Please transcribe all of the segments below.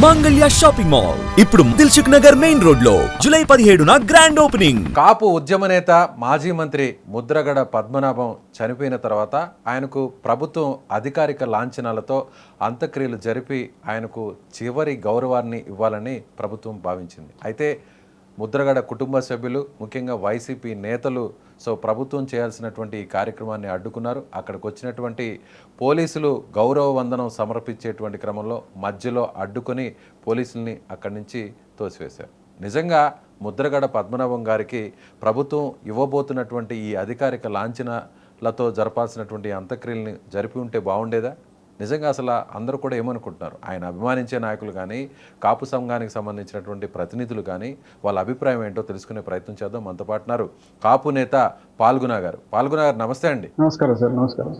మాంగళ్య shopping mall ఇప్పుడు Dilsukh Nagar main road లో జూలై 17న గ్రాండ్ ఓపెనింగ్. కాపు ఉద్యమ నేత మాజీ మంత్రి ముద్రగడ పద్మనాభం చనిపోయిన తర్వాత ఆయనకు ప్రభుత్వం అధికారిక లాంఛనాలతో అంత్యక్రియలు జరిపి ఆయనకు చివరి గౌరవాన్ని ఇవ్వాలని ప్రభుత్వం భావించింది. అయితే ముద్రగడ కుటుంబ సభ్యులు ముఖ్యంగా వైసీపీ నేతలు ప్రభుత్వం చేయాల్సినటువంటి ఈ కార్యక్రమాన్ని అడ్డుకున్నారు. అక్కడికి వచ్చినటువంటి పోలీసులు గౌరవ వందనం సమర్పించేటువంటి క్రమంలో మధ్యలో అడ్డుకొని పోలీసుల్ని అక్కడి నుంచి తోసివేశారు. నిజంగా ముద్రగడ పద్మనాభం గారికి ప్రభుత్వం ఇవ్వబోతున్నటువంటి ఈ అధికారిక లాంఛనాలతో జరపాల్సినటువంటి అంత్యక్రియల్ని జరిపి ఉంటే బాగుండేదా? నిజంగా అసలు అందరూ కూడా ఏమనుకుంటున్నారు? ఆయన అభిమానించే నాయకులు కానీ కాపు సంఘానికి సంబంధించినటువంటి ప్రతినిధులు కానీ వాళ్ళ అభిప్రాయం ఏంటో తెలుసుకునే ప్రయత్నం చేద్దాం. మనతో పాటున్నారు కాపు నేత పాల్గుణ గారు. నమస్తే అండి. నమస్కారం సార్. నమస్కారం.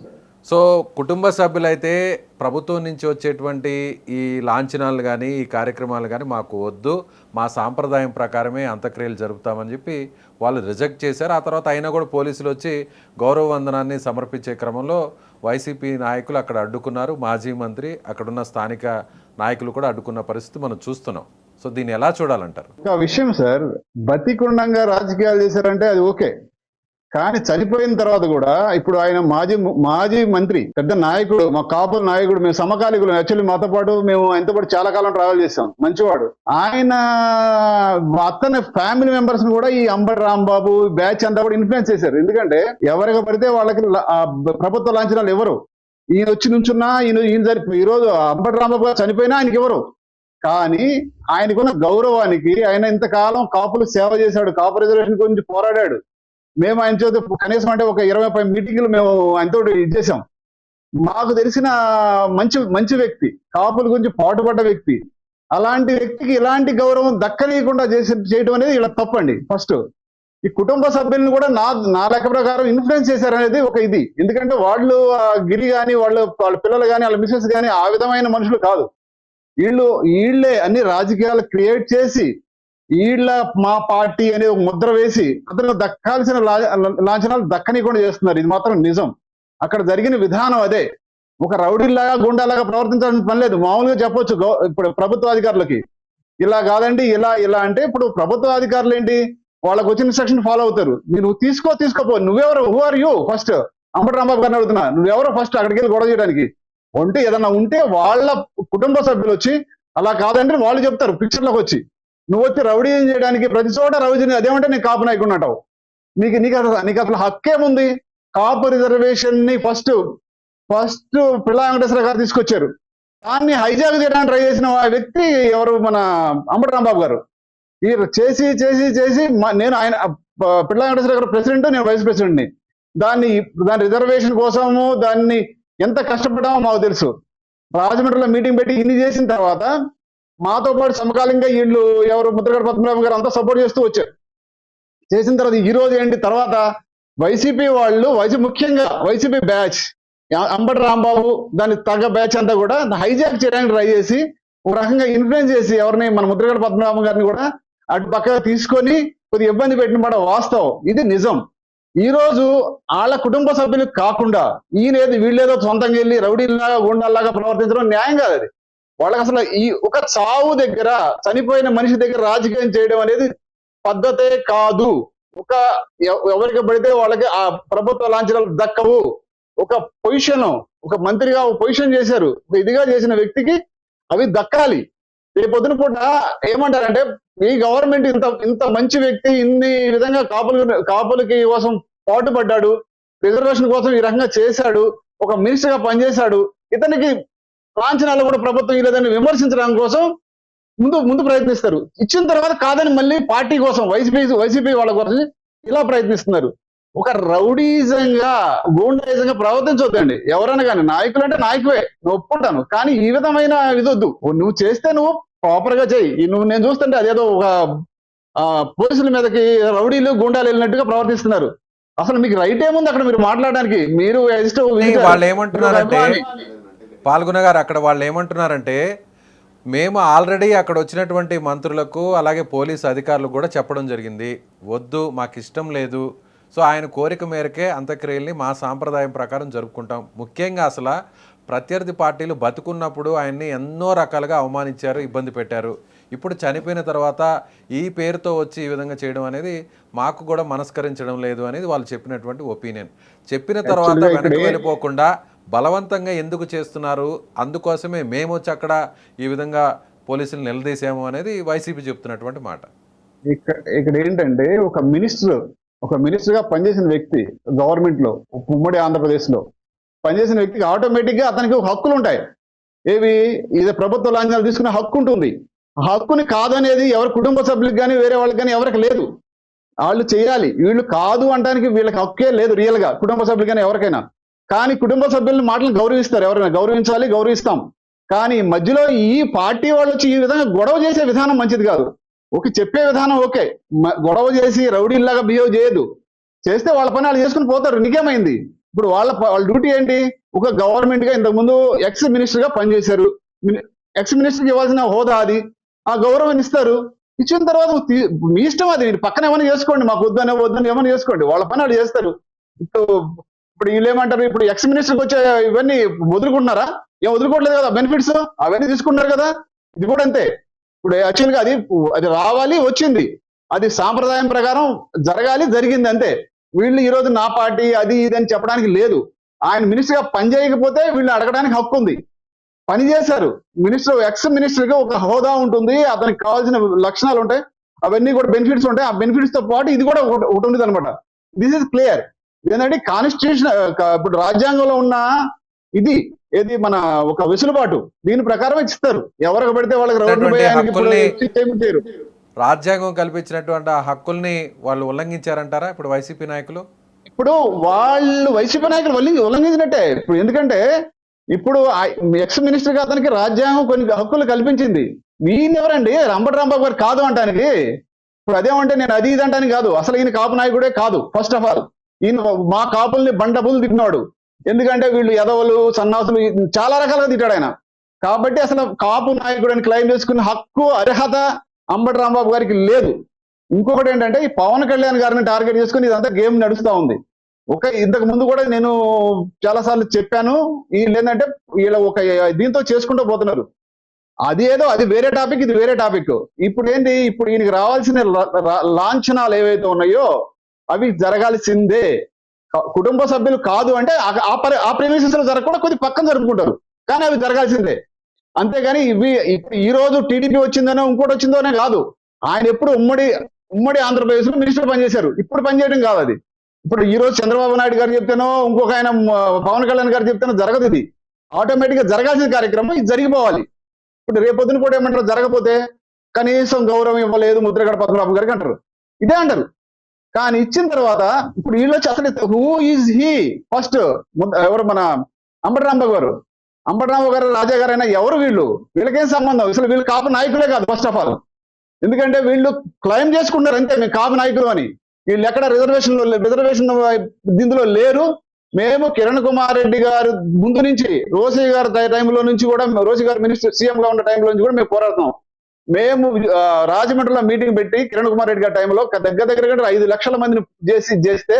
కుటుంబ సభ్యులైతే ప్రభుత్వం నుంచి వచ్చేటువంటి ఈ లాంఛనాలు కానీ ఈ కార్యక్రమాలు కానీ మాకు వద్దు, మా సాంప్రదాయం ప్రకారమే అంత్యక్రియలు జరుపుతామని చెప్పి వాళ్ళు రిజెక్ట్ చేశారు. ఆ తర్వాత అయినా కూడా పోలీసులు వచ్చి గౌరవ వందనాన్ని సమర్పించే క్రమంలో వైసీపీ నాయకులు అక్కడ అడ్డుకున్నారు. మాజీ మంత్రి, అక్కడున్న స్థానిక నాయకులు కూడా అడ్డుకున్న పరిస్థితి మనం చూస్తున్నాం. దీన్ని ఎలా చూడాలంటారు? ఒక విషయం సార్, బతికుండంగా రాజకీయాలు చేశారంటే అది ఓకే, కానీ చనిపోయిన తర్వాత కూడా ఇప్పుడు ఆయన మాజీ మంత్రి, పెద్ద నాయకుడు, మా కాపుల నాయకుడు, మేము సమకాలీకులు. యాక్చువల్లీ మాతో పాటు మేము ఆయనతో పాటు చాలా కాలం ట్రావెల్ చేస్తాం. మంచివాడు. ఆయన అతని ఫ్యామిలీ మెంబర్స్ ని కూడా ఈ అంబటి రాంబాబు బ్యాచ్ అంతా కూడా ఇన్ఫ్లుయెన్స్ చేశారు. ఎందుకంటే ఎవరికి పడితే వాళ్ళకి ప్రభుత్వ లాంఛనాలు ఎవరు, ఈయన వచ్చి నుంచున్నా ఈ రోజు అంబటి రాంబాబు గారు చనిపోయినా ఆయనకి ఎవరు. కానీ ఆయనకున్న గౌరవానికి, ఆయన ఇంతకాలం కాపులు సేవ చేశాడు, కాపు రిజర్వేషన్ గురించి పోరాడాడు. మేము ఆయన చేత కనీసం అంటే ఒక 20 మీటింగ్లు మేము ఆయనతో ఇచ్చేసాం. మాకు తెలిసిన మంచి వ్యక్తి, కాపుల గురించి పాటుపడ్డ వ్యక్తి. అలాంటి వ్యక్తికి ఇలాంటి గౌరవం దక్కనీయకుండా చేయడం అనేది ఇలా తప్పండి. ఫస్ట్ ఈ కుటుంబ సభ్యులను కూడా నా లెక్క ప్రకారం ఇన్ఫ్లుయెన్స్ చేశారనేది ఒక ఇది. ఎందుకంటే వాళ్ళు గిరి కానీ వాళ్ళ పిల్లలు కానీ వాళ్ళ మిసెస్ కానీ ఆ విధమైన మనుషులు కాదు. వీళ్ళే అన్ని రాజకీయాలు క్రియేట్ చేసి మా పార్టీ అనే ఒక ముద్ర వేసి అతను దక్కాల్సిన లాంఛనాలు దక్కనీయకుండా చేస్తున్నారు. ఇది మాత్రం నిజం. అక్కడ జరిగిన విధానం అదే. ఒక రౌడీలాగా గుండాలాగా ప్రవర్తించాల్సిన పని లేదు. మామూలుగా చెప్పొచ్చు ఇప్పుడు ప్రభుత్వ అధికారులకి ఇలా కాదండి, ఇలా అంటే ఇప్పుడు ప్రభుత్వ అధికారులు ఏంటి, వాళ్ళకి వచ్చిన ఇన్స్ట్రక్షన్ ఫాలో అవుతారు. నువ్వు తీసుకోపో, నువ్వెవరు, who are you first? Ambati Rambabu గారిని అడుగుతున్నా, నువ్వెవరో ఫస్ట్ అక్కడికి వెళ్ళి గొడవ చేయడానికి? ఏదన్నా ఉంటే వాళ్ళ కుటుంబ సభ్యులు వచ్చి అలా కాదంటే వాళ్ళు చెప్తారు పిక్చర్లోకి వచ్చి. నువ్వు వచ్చి రౌడీ చేయడానికి ప్రతి చోట రౌడీ, అదేమంటే నేను కాపు నాయకుడు అంటావు. నీకు అసలు హక్కేముంది? కాపు రిజర్వేషన్ ని ఫస్ట్ పిల్ల వెంకటేశ్వర గారు తీసుకొచ్చారు. దాన్ని హైజాక్ చేయడానికి ట్రై చేసిన వ్యక్తి ఎవరు? మన అంబటి రాంబాబు గారు. ఈ చేసి నేను ఆయన పిల్ల వెంకటేశ్వర గారు ప్రెసిడెంట్, నేను వైస్ ప్రెసిడెంట్ని. దాని రిజర్వేషన్ కోసము దాన్ని ఎంత కష్టపడ్డామో మాకు తెలుసు. రాజమండ్రిలో మీటింగ్ పెట్టి ఇన్ని చేసిన తర్వాత మాతో పాటు సమకాలీనంగా వీళ్ళు ఎవరు ముద్రగడ పద్మనాభం గారు అంతా సపోర్ట్ చేస్తూ వచ్చారు. చేసిన తర్వాత ఈ రోజు ఏంటి, తర్వాత వైసీపీ వాళ్ళు, ముఖ్యంగా వైసీపీ బ్యాచ్, అంబటి రాంబాబు దాని తగ్గ బ్యాచ్ అంతా కూడా హైజాక్ చేయడానికి ట్రై చేసి ఒక రకంగా ఇన్ఫ్లుయెన్స్ చేసి ఎవరిని, మన ముద్రగడ పద్మనాభం గారిని కూడా అటు పక్కగా తీసుకొని కొద్దిగా ఇబ్బంది పెట్టిన మాట వాస్తవం. ఇది నిజం. ఈ రోజు వాళ్ళ కుటుంబ సభ్యులకు కాకుండా వీళ్ళేదో సొంతంగా వెళ్ళి రౌడీలాగా గుండాల్లాగా ప్రవర్తించడం న్యాయం కాదు. అది వాళ్ళకి అసలు ఈ ఒక చావు దగ్గర, చనిపోయిన మనిషి దగ్గర రాజకీయం చేయడం అనేది పద్ధతే కాదు. ఎవరికి పడితే వాళ్ళకి ఆ ప్రభుత్వ లాంఛనాలు దక్కవు. ఒక పొజిషన్, ఒక మంత్రిగా ఒక పొజిషన్ చేశారు, ఒక ఇదిగా చేసిన వ్యక్తికి అవి దక్కాలి. రేపు పొద్దున పూట ఏమంటారంటే, ఈ గవర్నమెంట్ ఇంత మంచి వ్యక్తి ఇన్ని విధంగా కాపులకి కోసం పాటుపడ్డాడు, రిజర్వేషన్ కోసం ఈ రకంగా చేశాడు, ఒక మినిస్టర్ గా పనిచేశాడు, ఇతనికి లాంఛనాలు కూడా ప్రభుత్వం లేదని విమర్శించడం కోసం ముందు ప్రయత్నిస్తారు. ఇచ్చిన తర్వాత కాదని మళ్ళీ పార్టీ కోసం, వైసీపీ వాళ్ళ కోసం ఇలా ప్రయత్నిస్తున్నారు. ఒక రౌడీజంగా, గూండాయిజంగా ప్రవర్తించొద్దండి. ఎవరైనా కానీ, నాయకులు అంటే నాయకువే, నేను ఒప్పుకుంటాను. కానీ ఈ విధమైన ఇదొద్దు. నువ్వు చేస్తే నువ్వు ప్రాపర్ గా చెయ్యి. నేను చూస్తుంటే అదేదో ఒక పోలీసుల మీదకి రౌడీలు గుండాలు వెళ్ళినట్టుగా ప్రవర్తిస్తున్నారు. అసలు మీకు రైట్ ఏముంది అక్కడ మీరు మాట్లాడడానికి? మీరు వాళ్ళు ఏమంటున్నారంటే, పాల్గొన గారు, అక్కడ వాళ్ళు ఏమంటున్నారంటే, మేము ఆల్రెడీ అక్కడ వచ్చినటువంటి మంత్రులకు అలాగే పోలీసు అధికారులకు కూడా చెప్పడం జరిగింది, వద్దు, మాకు ఇష్టం లేదు, ఆయన కోరిక మేరకే అంత్యక్రియల్ని మా సాంప్రదాయం ప్రకారం జరుపుకుంటాం. ముఖ్యంగా అసలు ప్రత్యర్థి పార్టీలు బతుకున్నప్పుడు ఆయన్ని ఎన్నో రకాలుగా అవమానించారు, ఇబ్బంది పెట్టారు. ఇప్పుడు చనిపోయిన తర్వాత ఈ పేరుతో వచ్చి ఈ విధంగా చేయడం అనేది మాకు కూడా మనస్కరించడం లేదు అనేది వాళ్ళు చెప్పినటువంటి ఒపీనియన్. చెప్పిన తర్వాత Actually గా వెనక్కి ఇక్కడ వెళ్ళిపోకుండా బలవంతంగా ఎందుకు చేస్తున్నారు, అందుకోసమే మేము వచ్చి అక్కడ ఈ విధంగా పోలీసులు నిలదీసాము అనేది వైసీపీ చెప్తున్నటువంటి మాట. ఇక్కడ ఏంటంటే ఒక మినిస్టర్ గా పనిచేసిన వ్యక్తి గవర్నమెంట్ లో ఉమ్మడి ఆంధ్రప్రదేశ్ లో పనిచేసిన వ్యక్తికి ఆటోమేటిక్ గా అతనికి ఒక హక్కులు ఉంటాయి. ఏవి ఇది ప్రభుత్వ లాంఛనాలు తీసుకునే హక్కు ఉంటుంది. ఆ హక్కుని కాదనేది ఎవరి కుటుంబ సభ్యులకు కానీ వేరే వాళ్ళకి కానీ ఎవరికి లేదు. వాళ్ళు చేయాలి, వీళ్ళు కాదు అనడానికి వీళ్ళకి హక్కే లేదు రియల్ గా, కుటుంబ సభ్యులు కానీ ఎవరికైనా. కానీ కుటుంబ సభ్యులను మాటలను గౌరవిస్తారు, ఎవరైనా గౌరవించాలి, గౌరవిస్తాం. కానీ మధ్యలో ఈ పార్టీ వాళ్ళు వచ్చి ఈ విధంగా గొడవ చేసే విధానం మంచిది కాదు. ఓకే, చెప్పే విధానం ఓకే, గొడవ చేసి రౌడీలాగా బిహేవ్ చేయదు. చేస్తే వాళ్ళ పని వాళ్ళు చేసుకుని పోతారు, నిజమైంది. ఇప్పుడు వాళ్ళ డ్యూటీ ఏంటి? ఒక గవర్నమెంట్ గా ఇంతకు ముందు ఎక్స్ మినిస్టర్ గా పనిచేశారు. ఎక్స్ మినిస్టర్కి ఇవ్వాల్సిన హోదా అది, ఆ గౌరవం ఇస్తారు. ఇచ్చిన తర్వాత మీ ఇష్టం, అది మీరు పక్కన ఏమైనా చేసుకోండి, మాకు వద్దని ఏమైనా చేసుకోండి, వాళ్ళ పని వాళ్ళు చేస్తారు. ఇప్పుడు వీళ్ళు ఏమంటారు, ఇప్పుడు ఎక్స్ మినిస్టర్కి వచ్చే ఇవన్నీ వదులుకుంటున్నారా? ఏం వదులుకోవట్లేదు కదా, బెనిఫిట్స్ అవన్నీ తీసుకుంటున్నారు కదా. ఇది కూడా అంతే. ఇప్పుడు యాక్చువల్ గా అది రావాలి, వచ్చింది, అది సాంప్రదాయం ప్రకారం జరగాలి, జరిగింది అంతే. వీళ్ళు ఈ రోజు నా పార్టీ అది ఇది అని చెప్పడానికి లేదు. ఆయన మినిస్టర్ గా పని చేయకపోతే వీళ్ళు అడగడానికి హక్కు ఉంది. పని చేశారు, ఎక్స్ మినిస్టర్ గా ఒక హోదా ఉంటుంది, అతనికి కావాల్సిన లక్షణాలు ఉంటాయి, అవన్నీ కూడా బెనిఫిట్స్ ఉంటాయి. ఆ బెనిఫిట్స్ తో పాటు ఇది కూడా ఒకటి ఉంటుంది అనమాట. This is clear. ఏంటంటే కాన్స్టిట్యూషన్, ఇప్పుడు రాజ్యాంగంలో ఉన్న ఏది మన ఒక వెసులుబాటు, దీని ప్రకారం ఇస్తారు. ఎవరికి పడితే వాళ్ళకి రోడ్డు చేయరు. రాజ్యాంగం కల్పించినటువంటి ఆ హక్కుల్ని వాళ్ళు ఉల్లంఘించారంటారా ఇప్పుడు వైసీపీ నాయకులు? ఇప్పుడు వాళ్ళు వైసీపీ నాయకులు ఉల్లంఘించినట్టే. ఇప్పుడు ఎందుకంటే ఇప్పుడు ఎక్స్ మినిస్టర్ గా అతనికి రాజ్యాంగం కొన్ని హక్కులు కల్పించింది. వీళ్ళు ఎవరండి? అంబటి రాంబాబు గారు కాదు అంటానికి. ఇప్పుడు అదేమంటే నేను అది ఇది అంటానికి కాదు, అసలు ఈయన కాపు నాయకుడే కాదు. ఫస్ట్ ఆఫ్ ఆల్ ఈయన మా కాపుల్ని బండబులు తిట్టినాడు. ఎందుకంటే వీళ్ళు ఎదవలు, సన్నాసులు, చాలా రకాలుగా తిట్టాడు ఆయన. కాబట్టి అసలు కాపు నాయకుడు అని క్లెయిమ్ చేసుకునే హక్కు, అర్హత అంబటి రాంబాబు గారికి లేదు. ఇంకొకటి ఏంటంటే ఈ పవన్ కళ్యాణ్ గారిని టార్గెట్ చేసుకుని ఇదంతా గేమ్ నడుస్తూ ఉంది. ఇంతకు ముందు కూడా నేను చాలా సార్లు చెప్పాను, వీళ్ళు ఏంటంటే వీళ్ళ ఒక దీంతో చేసుకుంటూ పోతున్నారు. అది వేరే టాపిక్, ఇది వేరే టాపిక్. ఇప్పుడు ఏంటి, ఇప్పుడు ఈయనకి రావాల్సిన లాంఛనాలు ఏవైతే ఉన్నాయో అవి జరగాల్సిందే. కుటుంబ సభ్యులు కాదు అంటే ఆ ప్రెమిసెస్ లో జరగకుండా కొద్ది పక్కన జరుపుకుంటారు, కానీ అవి జరగాల్సిందే. అంతేగాని ఈ రోజు టీడీపీ వచ్చిందనో ఇంకోటి వచ్చిందోనే కాదు. ఆయన ఎప్పుడు ఉమ్మడి ఆంధ్రప్రదేశ్ లో మినిస్టర్ పనిచేశారు, ఇప్పుడు పనిచేయడం కాదు అది. ఇప్పుడు ఈ రోజు చంద్రబాబు నాయుడు గారు చెప్తేనో ఇంకొక ఆయన పవన్ కళ్యాణ్ గారు చెప్తేనో జరగదు. ఇది ఆటోమేటిక్ గా జరగాల్సిన కార్యక్రమం, ఇది జరిగిపోవాలి. ఇప్పుడు రేపొద్దున కూడా ఏమంటారు, జరగకపోతే కనీసం గౌరవం ఇవ్వలేదు ముద్రగడ పద్మనాభం గారికి అంటారు, ఇదే అంటారు. కానీ ఇచ్చిన తర్వాత ఇప్పుడు వీళ్ళు వచ్చి అసలు హూ ఈజ్ హీ ఫస్ట్, ఎవరు మన అంబటి రాంబాబు గారు రాజా గారు అయినా ఎవరు వీళ్ళకేం సంబంధం? అసలు వీళ్ళు కాపు నాయకులే కాదు ఫస్ట్ ఆఫ్ ఆల్. ఎందుకంటే వీళ్ళు క్లెయిమ్ చేసుకుంటారు అంతే, మేము కాపు నాయకులు అని. వీళ్ళు ఎక్కడ రిజర్వేషన్ దీంట్లో లేరు. మేము కిరణ్ కుమార్ రెడ్డి గారు ముందు నుంచి, రోసీ గారి టైంలో నుంచి కూడా, రోసీ గారు మినిస్టర్ సీఎం గా ఉన్న టైంలో నుంచి కూడా మేము పోరాడుతున్నాం. మేము రాజమండ్రిలో మీటింగ్ పెట్టి కిరణ్ కుమార్ రెడ్డి గారి టైంలో దగ్గర 5 లక్షల మందిని చేస్తే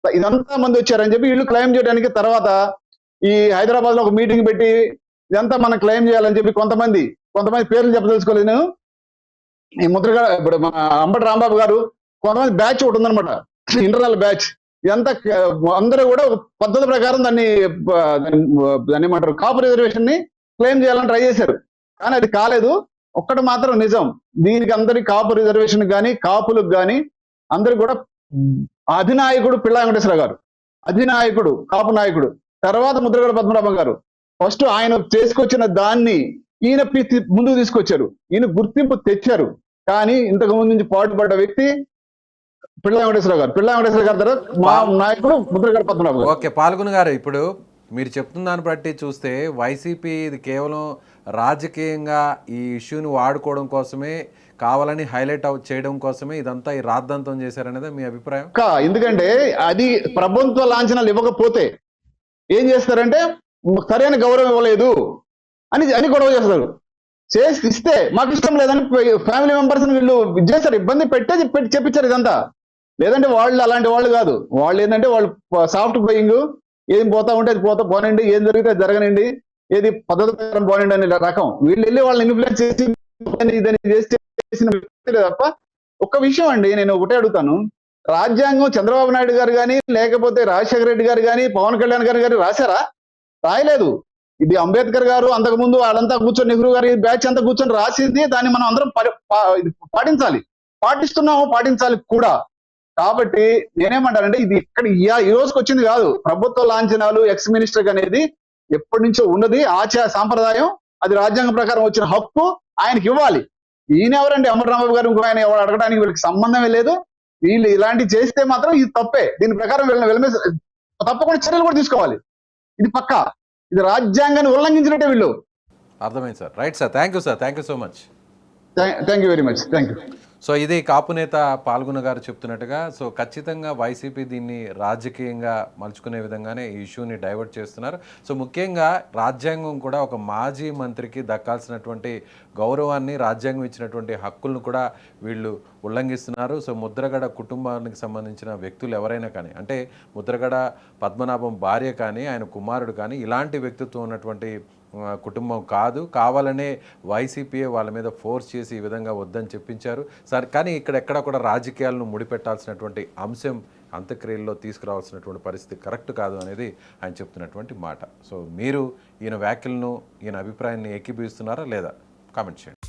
ఇదంతా మంది వచ్చారని చెప్పి వీళ్ళు క్లెయిమ్ చేయడానికి, తర్వాత ఈ హైదరాబాద్ లో ఒక మీటింగ్ పెట్టి ఇదంతా మనం క్లెయిమ్ చేయాలని చెప్పి కొంతమంది పేర్లు చెప్పదలుచుకోలేదు నేను. ఈ ముద్రగడ, ఇప్పుడు మన అంబటి రాంబాబు గారు, కొంతమంది బ్యాచ్ ఒకటి ఉందనమాట, ఇంటర్నల్ బ్యాచ్. ఇదంతా అందరూ కూడా ఒక పద్ధతి ప్రకారం దాన్ని ఏమంటారు, కాపు రిజర్వేషన్ ని క్లెయిమ్ చేయాలని ట్రై చేశారు, కానీ అది కాలేదు. ఒక్కటి మాత్రం నిజం, దీనికి అందరి కాపు రిజర్వేషన్ కానీ కాపులకు కానీ అందరికి కూడా అధినాయకుడు పిళ్ళా వెంకటేశ్వర గారు, అధినాయకుడు, కాపు నాయకుడు. తర్వాత ముద్రగడ పద్మనాభం గారు. ఫస్ట్ ఆయన చేసుకొచ్చిన దాన్ని ఈయన ముందుకు తీసుకొచ్చారు, ఈయన గుర్తింపు తెచ్చారు. కానీ ఇంతకు ముందు నుంచి పాటుపడ్డ వ్యక్తి పిళ్ళా వెంకటేశ్వర గారు తర్వాత మా నాయకుడు ముద్రగడ పద్మనాభం గారు. ఓకే, పాల్గొన గారు, ఇప్పుడు మీరు చెప్తున్న దాన్ని బట్టి చూస్తే వైసీపీ ఇది కేవలం రాజకీయంగా ఈ ఇష్యూని వాడుకోవడం కోసమే, కావాలని హైలైట్ చేయడం కోసమే ఇదంతా ఈ రాద్ధాంతం చేశారనేది మీ అభిప్రాయం? ఎందుకంటే అది ప్రభుత్వ లాంఛనాలు ఇవ్వకపోతే ఏం చేస్తారంటే సరైన గౌరవం ఇవ్వలేదు అని గొడవ చేస్తారు. ఇస్తే మాకు ఇష్టం లేదని ఫ్యామిలీ మెంబర్స్ వీళ్ళు చేస్తారు, ఇబ్బంది చెప్పించారు ఇదంతా. లేదంటే వాళ్ళు అలాంటి వాళ్ళు కాదు. వాళ్ళు ఏంటంటే వాళ్ళు సాఫ్ట్ గోయింగ్, ఏం పోతా ఉంటే అది పోనండి, ఏం జరిగితే అది జరగనండి, ఏది పద్ధతి ప్రకారం పోనండి అనే రకం. వీళ్ళు వెళ్ళి వాళ్ళని ఇన్ఫ్లుయెన్స్ చేసి ఇదని చేసిన వ్యక్తులే తప్ప. ఒక్క విషయం అండి, నేను ఒకటే అడుగుతాను. రాజ్యాంగం చంద్రబాబు నాయుడు గారు కానీ, లేకపోతే రాజశేఖర రెడ్డి గారు కానీ, పవన్ కళ్యాణ్ గారు కానీ రాశారా? రాయలేదు. ఇది అంబేద్కర్ గారు అంతకుముందు వాళ్ళంతా కూర్చొని, నెహ్రూ గారి బ్యాచ్ అంతా కూర్చొని రాసింది. దాన్ని మనం అందరం పాటించాలి, పాటిస్తున్నాము, పాటించాలి కూడా. కాబట్టి నేనేమంటానంటే, ఇది ఇక్కడ ఈ రోజుకి వచ్చింది కాదు. ప్రభుత్వ లాంఛనాలు ఎక్స్ మినిస్టర్ అనేది ఎప్పటి నుంచో ఉన్నది, సాంప్రదాయం. అది రాజ్యాంగం ప్రకారం వచ్చిన హక్కు, ఆయనకి ఇవ్వాలి. ఈయన ఎవరండి? అమర్ రాంబాబు గారు ఇంకో ఆయన ఎవరు అడగడానికి వీళ్ళకి సంబంధమే లేదు. వీళ్ళు ఇలాంటివి చేస్తే మాత్రం ఇది తప్పే. దీని ప్రకారం వీళ్ళ తప్పకుండా చర్యలు కూడా తీసుకోవాలి. ఇది పక్కా. ఇది రాజ్యాంగాన్ని ఉల్లంఘించినట్టే వీళ్ళు. అర్థమైంది sir. Right sir, thank you sir, thank you so much. Thank you very much. Thank you. So ఇది కాపు నేత పాల్గొన్న గారు చెప్తున్నట్టుగా, సో ఖచ్చితంగా వైసీపీ దీన్ని రాజకీయంగా మలుచుకునే విధంగానే ఈ ఇష్యూని డైవర్ట్ చేస్తున్నారు. సో ముఖ్యంగా రాజ్యాంగం కూడా ఒక మాజీ మంత్రికి దక్కాల్సినటువంటి గౌరవాన్ని, రాజ్యాంగం ఇచ్చినటువంటి హక్కులను కూడా వీళ్ళు ఉల్లంఘిస్తున్నారు. సో ముద్రగడ కుటుంబానికి సంబంధించిన వ్యక్తులు ఎవరైనా కానీ, అంటే ముద్రగడ పద్మనాభం భార్య కానీ, ఆయన కుమారుడు కానీ ఇలాంటి వ్యక్తిత్వం ఉన్నటువంటి కుటుంబం కాదు. కావాలనే వైసీపీఏ వాళ్ళ మీద ఫోర్స్ చేసి ఈ విధంగా వద్దని చెప్పించారు సార్. కానీ ఎక్కడ కూడా రాజకీయాలను ముడిపెట్టాల్సినటువంటి అంశం అంత్యక్రియల్లో తీసుకురావాల్సినటువంటి పరిస్థితి కరెక్ట్ కాదు అనేది ఆయన చెప్తున్నటువంటి మాట. సో మీరు ఈయన వ్యాఖ్యలను, ఈయన అభిప్రాయాన్ని ఏకీభవిస్తున్నారా లేదా? కామెంట్ చేయండి.